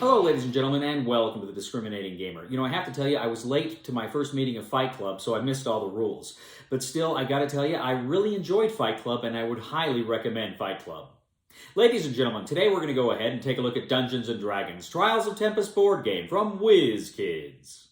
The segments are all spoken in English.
Hello, ladies and gentlemen, and welcome to The Discriminating Gamer. You know, I have to tell you, I was late to my first meeting of Fight Club, so I missed all the rules. But still, I gotta tell you, I really enjoyed Fight Club, and I would highly recommend Fight Club. Ladies and gentlemen, today we're gonna go ahead and take a look at Dungeons & Dragons Trials of Tempus board game from WizKids.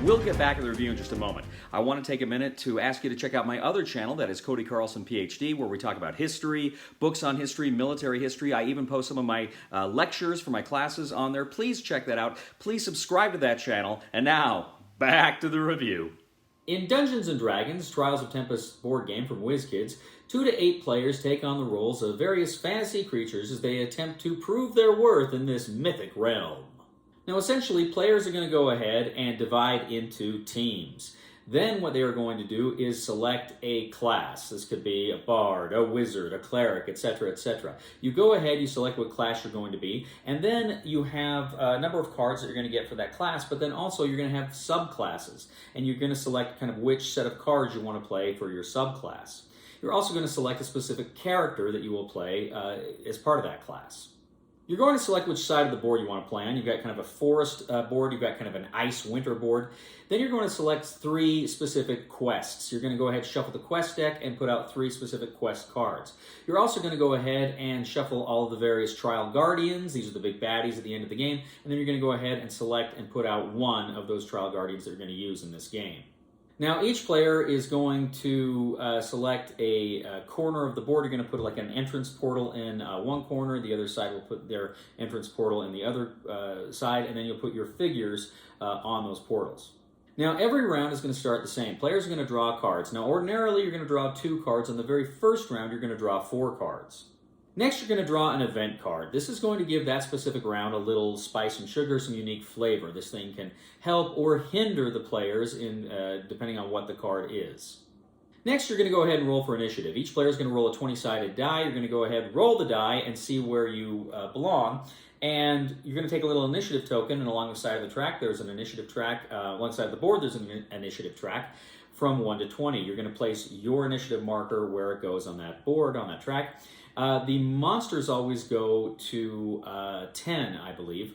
We'll get back to the review in just a moment. I want to take a minute to ask you to check out my other channel, that is Cody Carlson, PhD, where we talk about history, books on history, military history. I even post some of my lectures for my classes on there. Please check that out. Please subscribe to that channel. And now, back to the review. In Dungeons & Dragons Trials of Tempus board game from WizKids, 2 to 8 players take on the roles of various fantasy creatures as they attempt to prove their worth in this mythic realm. Now, essentially, players are going to go ahead and divide into teams. Then what they are going to do is select a class. This could be a bard, a wizard, a cleric, etc., etc. You go ahead, you select what class you're going to be, and then you have a number of cards that you're going to get for that class, but then also you're going to have subclasses, and you're going to select kind of which set of cards you want to play for your subclass. You're also going to select a specific character that you will play as part of that class. You're going to select which side of the board you want to play on. You've got kind of a forest board, you've got kind of an ice winter board. Then you're going to select 3 specific quests. You're going to go ahead and shuffle the quest deck and put out 3 specific quest cards. You're also going to go ahead and shuffle all of the various trial guardians. These are the big baddies at the end of the game. And then you're going to go ahead and select and put out 1 of those trial guardians that you're going to use in this game. Now, each player is going to select a corner of the board. You're going to put like an entrance portal in one corner. The other side will put their entrance portal in the other side, and then you'll put your figures on those portals. Now, every round is going to start the same. Players are going to draw cards. Now, ordinarily, you're going to draw 2 cards. On the very first round, you're going to draw 4 cards. Next, you're going to draw an event card. This is going to give that specific round a little spice and sugar, some unique flavor. This thing can help or hinder the players in depending on what the card is. Next, you're going to go ahead and roll for initiative. Each player is going to roll a 20-sided die. You're going to go ahead, roll the die, and see where you belong. And you're going to take a little initiative token, and along the side of the track, there's an initiative track. Alongside the board, there's an initiative track from 1 to 20. You're going to place your initiative marker where it goes on that board, on that track. The monsters always go to 10, I believe.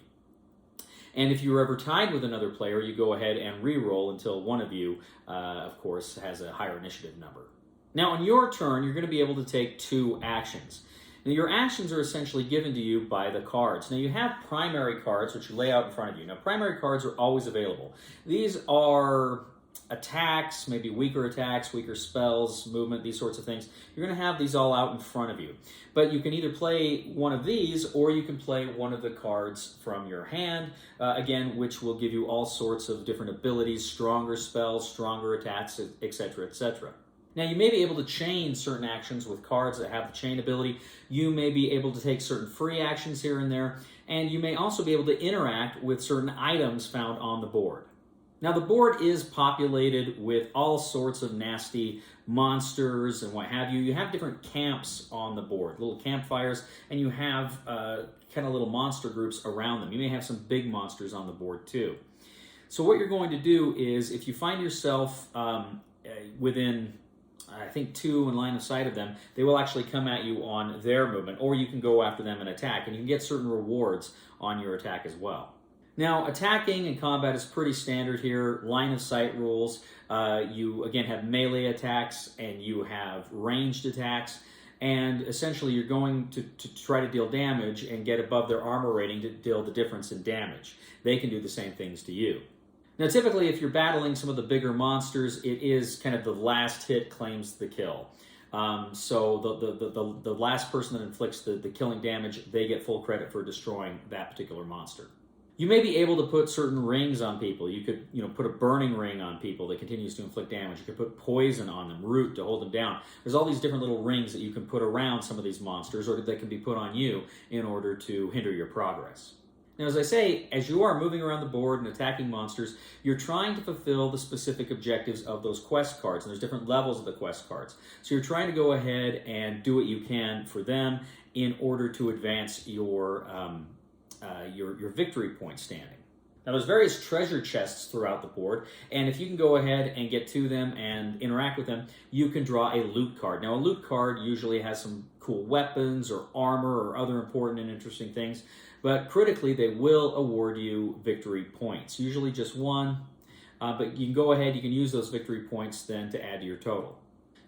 And if you're ever tied with another player, you go ahead and re-roll until one of you, of course, has a higher initiative number. Now, on your turn, you're going to be able to take 2 actions. Now, your actions are essentially given to you by the cards. Now, you have primary cards, which you lay out in front of you. Now, primary cards are always available. These are attacks, maybe weaker attacks, weaker spells, movement, these sorts of things. You're going to have these all out in front of you. But you can either play one of these, or you can play one of the cards from your hand, again, which will give you all sorts of different abilities, stronger spells, stronger attacks, etc., etc. Now, you may be able to chain certain actions with cards that have the chain ability. You may be able to take certain free actions here and there, and you may also be able to interact with certain items found on the board. Now, the board is populated with all sorts of nasty monsters and what have you. You have different camps on the board, little campfires, and you have kind of little monster groups around them. You may have some big monsters on the board too. So what you're going to do is, if you find yourself within I think 2 in line of sight of them, they will actually come at you on their movement, or you can go after them and attack, and you can get certain rewards on your attack as well. Now, attacking in combat is pretty standard here. Line of sight rules. You, again, have melee attacks and you have ranged attacks. And essentially, you're going to try to deal damage and get above their armor rating to deal the difference in damage. They can do the same things to you. Now, typically, if you're battling some of the bigger monsters, it is kind of the last hit claims the kill. So the last person that inflicts the killing damage, they get full credit for destroying that particular monster. You may be able to put certain rings on people. You could, put a burning ring on people that continues to inflict damage. You could put poison on them, root to hold them down. There's all these different little rings that you can put around some of these monsters, or that can be put on you in order to hinder your progress. Now, as I say, as you are moving around the board and attacking monsters, you're trying to fulfill the specific objectives of those quest cards, and there's different levels of the quest cards. So you're trying to go ahead and do what you can for them in order to advance your victory point standing. Now, there's various treasure chests throughout the board, and if you can go ahead and get to them and interact with them, you can draw a loot card. Now, a loot card usually has some cool weapons or armor or other important and interesting things, but critically, they will award you victory points, usually just 1, but you can go ahead, you can use those victory points then to add to your total.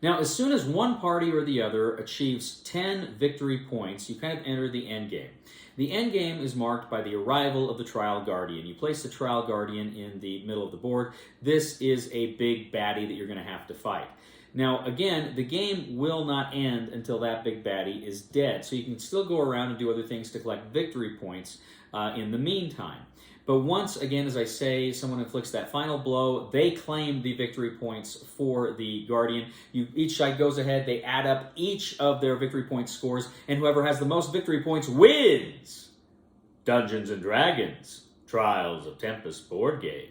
Now, as soon as one party or the other achieves 10 victory points, you kind of enter the end game. The end game is marked by the arrival of the Trial Guardian. You place the Trial Guardian in the middle of the board. This is a big baddie that you're going to have to fight. Now, again, the game will not end until that big baddie is dead, so you can still go around and do other things to collect victory points in the meantime. But once, again, as I say, someone inflicts that final blow, they claim the victory points for the Guardian. Each side goes ahead, they add up each of their victory point scores, and whoever has the most victory points wins Dungeons & Dragons Trials of Tempus board game.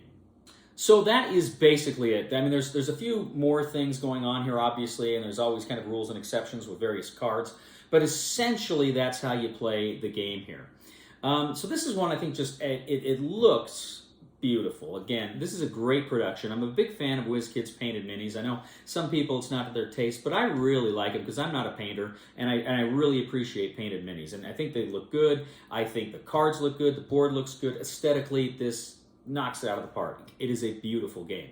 So that is basically it. I mean, there's a few more things going on here, obviously, and there's always kind of rules and exceptions with various cards, but essentially that's how you play the game here. So this is one I think just, it looks beautiful. Again, this is a great production. I'm a big fan of WizKids painted minis. I know some people it's not to their taste, but I really like them because I'm not a painter, and I really appreciate painted minis. And I think they look good. I think the cards look good. The board looks good. Aesthetically, this knocks it out of the park. It is a beautiful game.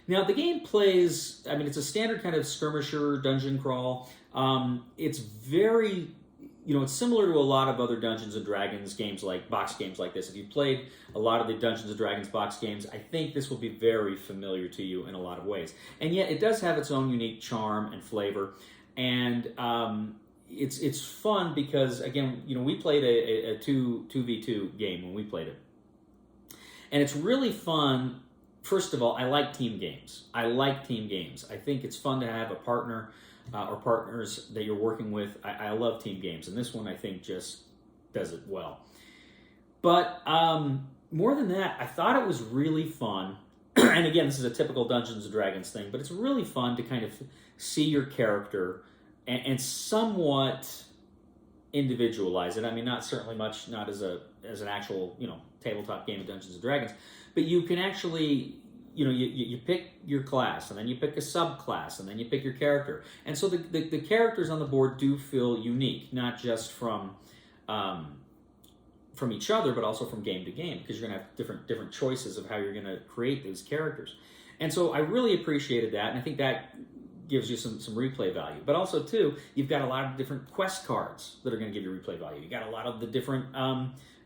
Now, the game plays, I mean, it's a standard kind of skirmisher dungeon crawl. It's very... it's similar to a lot of other Dungeons & Dragons games, like box games like this. If you've played a lot of the Dungeons & Dragons box games, I think this will be very familiar to you in a lot of ways. And yet, it does have its own unique charm and flavor. And it's fun because, again, we played a 2v2 game when we played it. And it's really fun. First of all, I like team games. I think it's fun to have a partner or partners that you're working with. I love team games, and this one I think just does it well. But more than that, I thought it was really fun. And again, this is a typical Dungeons & Dragons thing, but it's really fun to kind of see your character and somewhat individualize it. I mean, not as an actual tabletop game of Dungeons & Dragons, but you can actually... you pick your class, and then you pick a subclass, and then you pick your character. And so the characters on the board do feel unique, not just from each other, but also from game to game, because you're going to have different choices of how you're going to create these characters. And so I really appreciated that, and I think that gives you some replay value. But also, too, you've got a lot of different quest cards that are going to give you replay value. You've got a lot of the different...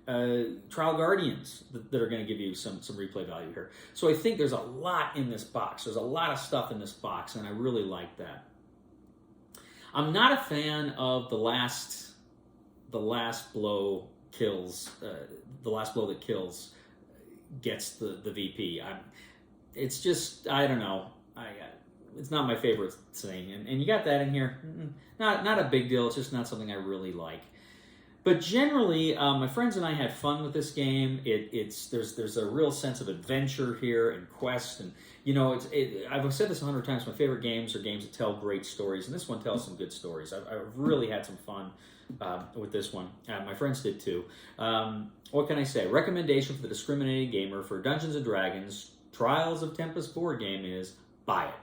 Trial Guardians that are going to give you some replay value here. So I think there's a lot in this box. There's a lot of stuff in this box, and I really like that. I'm not a fan of the last blow kills. The last blow that kills gets the VP. It's just, I don't know. It's not my favorite thing, and you got that in here. Not a big deal. It's just not something I really like. But generally, my friends and I had fun with this game. There's a real sense of adventure here and quest, and I've said this 100 times. My favorite games are games that tell great stories, and this one tells some good stories. I've really had some fun with this one. My friends did too. What can I say? Recommendation for the discriminating gamer for Dungeons & Dragons Trials of Tempus board game is buy it.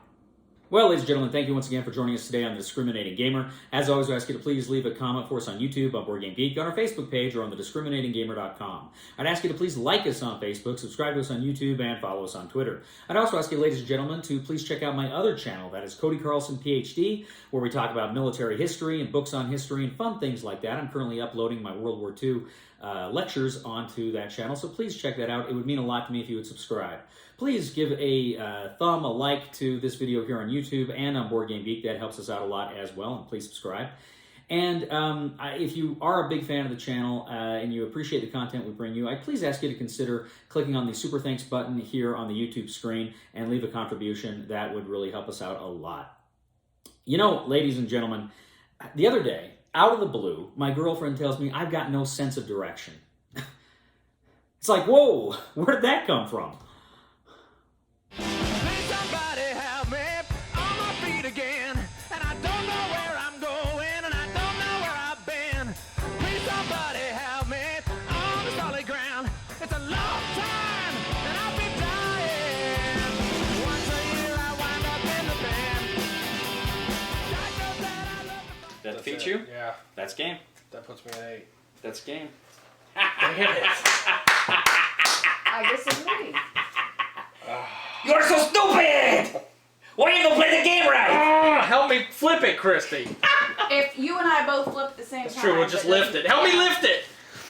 Well, ladies and gentlemen, thank you once again for joining us today on The Discriminating Gamer. As always, we ask you to please leave a comment for us on YouTube, on Board Game Geek, on our Facebook page, or on thediscriminatinggamer.com. I'd ask you to please like us on Facebook, subscribe to us on YouTube, and follow us on Twitter. I'd also ask you, ladies and gentlemen, to please check out my other channel, that is Cody Carlson, PhD, where we talk about military history and books on history and fun things like that. I'm currently uploading my World War II lectures onto that channel, so please check that out. It would mean a lot to me if you would subscribe. Please give a thumb, a like to this video here on YouTube and on Board Game Geek. That helps us out a lot as well, and please subscribe. And if you are a big fan of the channel and you appreciate the content we bring you, I'd please ask you to consider clicking on the Super Thanks button here on the YouTube screen and leave a contribution. That would really help us out a lot. You know, ladies and gentlemen, the other day, out of the blue, my girlfriend tells me I've got no sense of direction. It's like, whoa, where did that come from? That defeats you? Yeah. That's game. That puts me at 8. That's game. Damn it. I disagree. You're so stupid! Why you don't play the game right? Help me flip it, Christy. If you and I both flip at the same That's time. true, we'll just lift it. Help me lift it!